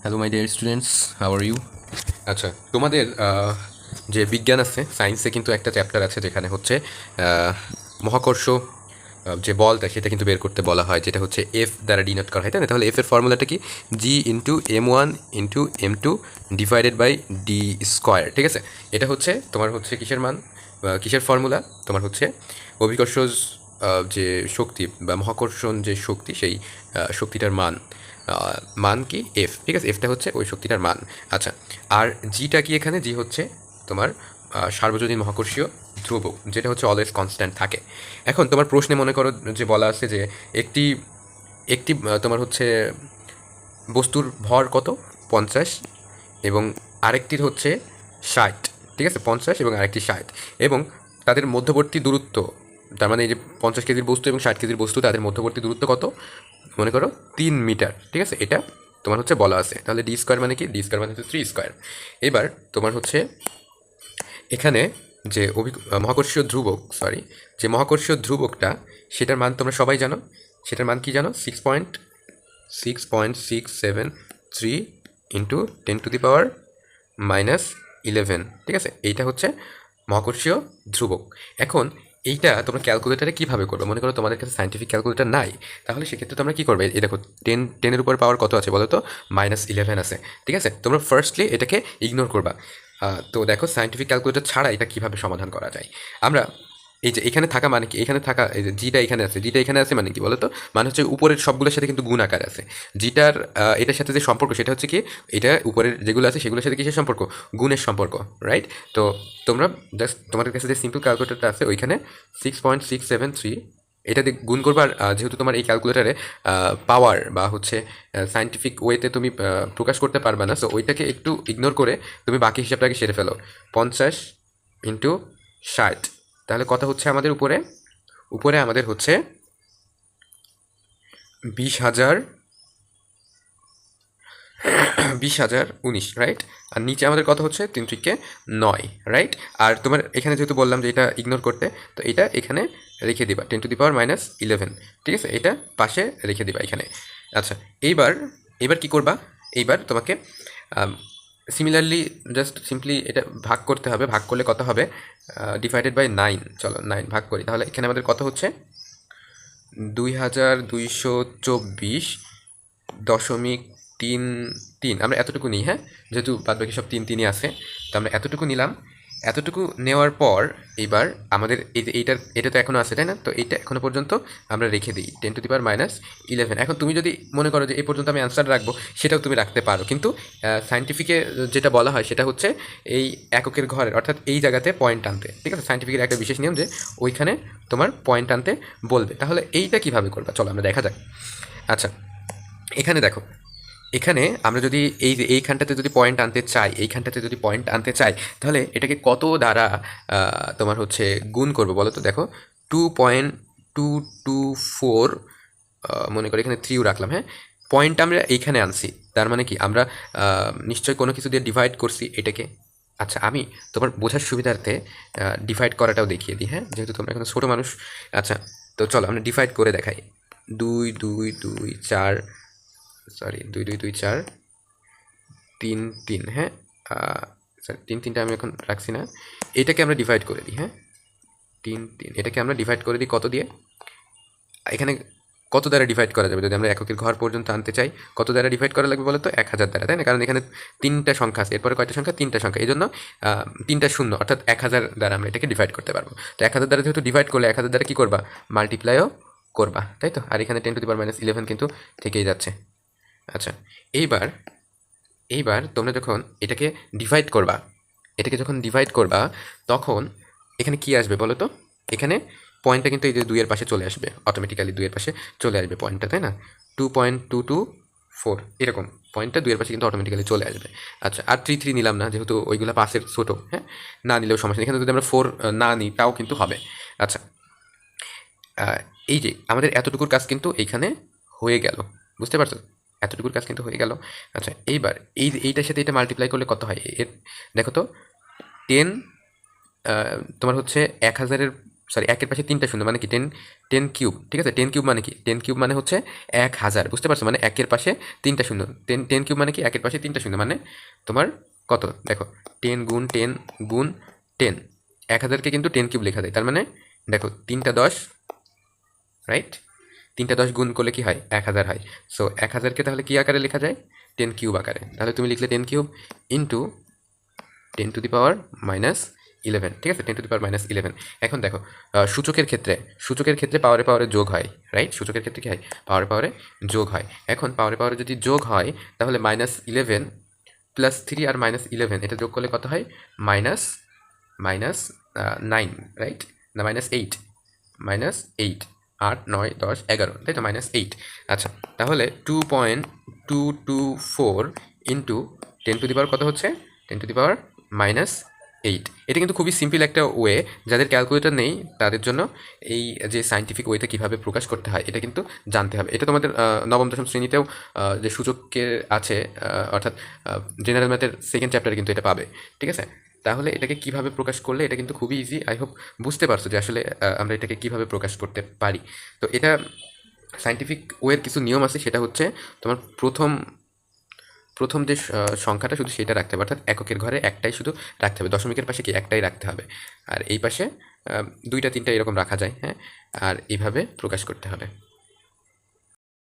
Hello my dear students, how are you? আচ্ছা, তোমাদের যে বিজ্ঞান আছে, সায়েন্সে কিন্তু একটা চ্যাপ্টার আছে যেখানে হচ্ছে মহাকর্ষ যে বলটা সেটা কিন্তু বের করতে বলা হয়, যেটা হচ্ছে এফ দ্বারা ডিনোট করা হয়, তাই না? তাহলে এফ এর ফর্মুলাটা কি? G × M1 × M2 divided by D square, ঠিক আছে? এটা হচ্ছে তোমার হচ্ছে কিসের মান, কিসের ফর্মুলা? তোমার হচ্ছে অভিকর্ষ যে শক্তি বা মহাকর্ষণ যে শক্তি, সেই শক্তিটার মান কি? এফ, ঠিক আছে? এফটা হচ্ছে ওই শক্তিটার মান। আচ্ছা, আর জিটা কি? এখানে জি হচ্ছে তোমার সার্বজনীন মহাকর্ষীয় ধ্রুবক, যেটা হচ্ছে অলওয়েজ কনস্ট্যান্ট থাকে। এখন তোমার প্রশ্নে মনে করো যে বলা আছে যে একটি একটি তোমার হচ্ছে বস্তুর ভর কত? 50, এবং আরেকটির হচ্ছে 60, ঠিক আছে? 50 এবং আরেকটি 60, এবং তাদের মধ্যবর্তী দূরত্ব, তার মানে এই যে 50 কেজির বস্তু এবং 60 কেজির বস্তু, তাদের মধ্যবর্তী দূরত্ব কত? মনে করো 3 মিটার, ঠিক আছে? এটা তোমার হচ্ছে বলা আছে। তাহলে ডি স্কোয়ার মানে কি? ডি স্কোয়ার মানে হচ্ছে 3 স্কোয়ার। এবার তোমার হচ্ছে এখানে যে মহাকর্ষীয় ধ্রুবক, যে মহাকর্ষীয় ধ্রুবকটা, সেটার মান তোমরা সবাই জানো। সেটার মান কি জানো? 6.6.673 ইন্টু 10⁻⁻11, ঠিক আছে? এইটা হচ্ছে মহাকর্ষীয় ধ্রুবক। এখন এইটা তোমরা ক্যালকুলেটারে কীভাবে করবে? মনে করো তোমাদের কাছে সাইন্টিফিক ক্যালকুলেটার নাই, তাহলে সেক্ষেত্রে তোমরা কী করবে? এই দেখো, টেনের উপর পাওয়ার কত আছে বলো তো? -11 আছে, ঠিক আছে? তোমরা ফার্স্টলি এটাকে ইগনোর করবা। তো দেখো সাইন্টিফিক ক্যালকুলেটর ছাড়া এটা কীভাবে সমাধান করা যায়। আমরা এই যে এখানে থাকা মানে কি? এখানে থাকা এই যে জিটা এখানে আছে মানে কি বলো তো? মানে হচ্ছে উপরের সবগুলোর সাথে কিন্তু গুণ আকার আছে। জিটার এটার সাথে যে সম্পর্ক, সেটা হচ্ছে কি? এটা উপরের যেগুলো আছে সেগুলোর সাথে কিসের সম্পর্ক? গুণের সম্পর্ক, রাইট? তো তোমরা জাস্ট তোমাদের কাছে যে সিম্পল ক্যালকুলেটরটা আছে, ওইখানে 6.673 এটা দিয়ে গুণ করবা। আর যেহেতু তোমার এই ক্যালকুলেটারে পাওয়ার বা হচ্ছে সায়েন্টিফিক ওয়েতে তুমি প্রকাশ করতে পারবে না, সো ওইটাকে একটু ইগনোর করে তুমি বাকি হিসাবটাকে সেরে ফেলো। 50 ইন্টু 60, তাহলে কত হচ্ছে আমাদের উপরে? উপরে আমাদের হচ্ছে 20,000 20,019, রাইট? আর নিচে আমাদের কত হচ্ছে? 3×9, রাইট? আর তোমার এখানে যেহেতু বললাম যে এটা ইগনোর করতে, তো এটা এখানে রেখে দিবা 10⁻⁻11, ঠিক আছে? এটা পাশে রেখে দিবা এখানে। আচ্ছা, এইবার এবার কি করবা? এইবার তোমাকে সিমিলারলি জাস্ট সিম্পলি এটা ভাগ করতে হবে। ভাগ করলে কত হবে? ডিভাইডেড বাই 9, চলো 9 ভাগ করি। তাহলে এখানে আমাদের কত হচ্ছে? 2224.33। আমরা এতটুকু নিই, হ্যাঁ, যেহেতু বাদ বাকি সব 3 আছে, তো আমরা এতটুকু নিলাম। এতটুকু নেওয়ার পর এইবার আমাদের এই যে এটা তো এখনও আছে, তাই না? তো এইটা এখনও পর্যন্ত আমরা রেখে দিই 10⁻11। এখন তুমি যদি মনে করো যে এই পর্যন্ত আমি অ্যান্সার রাখবো, সেটাও তুমি রাখতে পারো, কিন্তু সায়েন্টিফিকে যেটা বলা হয় সেটা হচ্ছে এই এককের ঘরের, অর্থাৎ এই জায়গাতে পয়েন্ট আনতে, ঠিক আছে? সায়েন্টিফিকের একটা বিশেষ নিয়ম যে ওইখানে তোমার পয়েন্ট আনতে বলবে। তাহলে এইটা কিভাবে করবা, চলো আমরা দেখা যাক। আচ্ছা, এখানে দেখো, এখানে আমরা যদি এইখানটাতে যদি পয়েন্ট আনতে চাই, তাহলে এটাকে কত দ্বারা তোমার হচ্ছে গুণ করবো বলো তো? দেখো, 2.224, মনে করি এখানে 3 রাখলাম, হ্যাঁ? পয়েন্ট আমরা এইখানে আনছি, তার মানে কি? আমরা নিশ্চয়ই কোনো কিছু দিয়ে ডিভাইড করছি এটাকে। আচ্ছা, আমি তোমার বোঝার সুবিধার্থে ডিভাইড করাটাও দেখিয়ে দিই, হ্যাঁ, যেহেতু তোমরা এখন ছোটো মানুষ। আচ্ছা, তো চলো আমরা ডিভাইড করে দেখাই। 2, 2, 2, 4, 2, 2, 2, 4, 3, 3, হ্যাঁ। সরি, 3টা আমি এখন রাখছি না। এটাকে আমরা ডিভাইড করে দিই, হ্যাঁ, 3, এটাকে আমরা ডিভাইড করে দিই কত দিয়ে? এখানে কত দ্বারা ডিভাইড করা যাবে যদি আমরা এককের ঘর পর্যন্ত আনতে চাই? কত দ্বারা ডিভাইড করা লাগবে বলো তো? 1000 দ্বারা, তাই না? কারণ এখানে 3টা সংখ্যা আছে, এরপরে কয়টা সংখ্যা? 3টা সংখ্যা, এই জন্য 3টা শূন্য, অর্থাৎ 1000 দ্বারা আমরা এটাকে ডিভাইড করতে পারবো। তো 1000 দ্বারা যেহেতু ডিভাইড করলে 1000 দ্বারা কী করবা? মাল্টিপ্লাইও করবা, তাই তো? আর এখানে 10⁻11 কিন্তু থেকেই যাচ্ছে। আচ্ছা, এইবার এইবার তোমরা যখন এটাকে ডিভাইড করবা, তখন এখানে কি আসবে বলো তো? এখানে পয়েন্টটা কিন্তু এই যে 2-এর পাশে চলে আসবে, অটোমেটিক্যালি 2-এর পাশে চলে আসবে পয়েন্টটা, তাই না? 2.224 এরকম পয়েন্টটা 2-এর পাশে কিন্তু অটোমেটিক্যালি চলে আসবে। আচ্ছা, আর 3 নিলাম না, যেহেতু ওইগুলো পাশের ছোটো, হ্যাঁ, না নিলেও সমস্যা নেই। এখানে যদি আমরা 4 না নিই তাও কিন্তু হবে। আচ্ছা, এই যে আমাদের এতটুকুর কাজ কিন্তু এইখানে হয়ে গেল, বুঝতে পারছো? এতটুকুর কাজ কিন্তু হয়ে গেল। আচ্ছা, এইবার এইটার সাথে এটা মাল্টিপ্লাই করলে কত হয়? এর দেখো তো, 10 তোমার হচ্ছে 1000-এর সরি একের পাশে তিনটা শূন্য মানে কি টেন, টেন কিউব, ঠিক আছে। টেন কিউব মানে কি, টেন কিউব মানে হচ্ছে 1000, বুঝতে পারছো, মানে একের পাশে তিনটা শূন্য। টেন টেন কিউব মানে কি একের পাশে তিনটা শূন্য, মানে তোমার কত দেখো, 10 গুণ 10 গুণ 10, 1000কে কিন্তু 10 কিউব লেখা যায়, তার মানে দেখো 3টা 10, রাইট, 3টা 10 গুণ করলে কি হয় 1000 হয়। সো 1000কে তাহলে কি আকারে লেখা যায়, 10 কিউব আকারে। তাহলে তুমি লিখলে 10 কিউব ইন্টু 10⁻11, ঠিক আছে, 10⁻11। এখন দেখো সূচকের ক্ষেত্রে পাওয়ারে পাওয়ারে যোগ হয়, রাইট, সূচকের ক্ষেত্রে কি হয়, পাওয়ারে পাওয়ারে যোগ হয়। এখন পাওয়ারে পাওয়ারে যদি যোগ হয় তাহলে -11 + 3 আর -11 এটা যোগ করলে কত হয়, মাইনাস মাইনাস 9, রাইট, না -8, -8, 8, 9, 10, 11, তাই তো, -8। আচ্ছা, তাহলে 2.224 ইন্টু 10⁻, কত হচ্ছে, 10⁻−8। এটা কিন্তু খুবই সিম্পল একটা ওয়ে, যাদের ক্যালকুলেটর নেই তাদের জন্য এই যে সাইন্টিফিক ওয়েতে কীভাবে প্রকাশ করতে হয় এটা কিন্তু জানতে হবে। এটা তোমাদের নবম দশম শ্রেণীতেও যে সূচকের আছে, অর্থাৎ জেনারেল ম্যাথের সেকেন্ড চ্যাপ্টারে কিন্তু এটা পাবে, ঠিক আছে। তাহলে এটাকে কিভাবে প্রকাশ করলে, এটা কিন্তু খুবই ইজি। আই হোপ বুঝতে পারছো যে আসলে আমরা এটাকে কিভাবে প্রকাশ করতে পারি। তো এটা সাইন্টিফিক ওয়ের কিছু নিয়ম আছে, সেটা হচ্ছে তোমার প্রথম যে সংখ্যাটা শুধু সেটা রাখতে হবে, অর্থাৎ এককের ঘরে একটাই শুধু রাখতে হবে, দশমিকের পাশে কি একটাই রাখতে হবে, আর এই পাশে দুইটা তিনটা এরকম রাখা যায়, হ্যাঁ, আর এইভাবে প্রকাশ করতে হবে।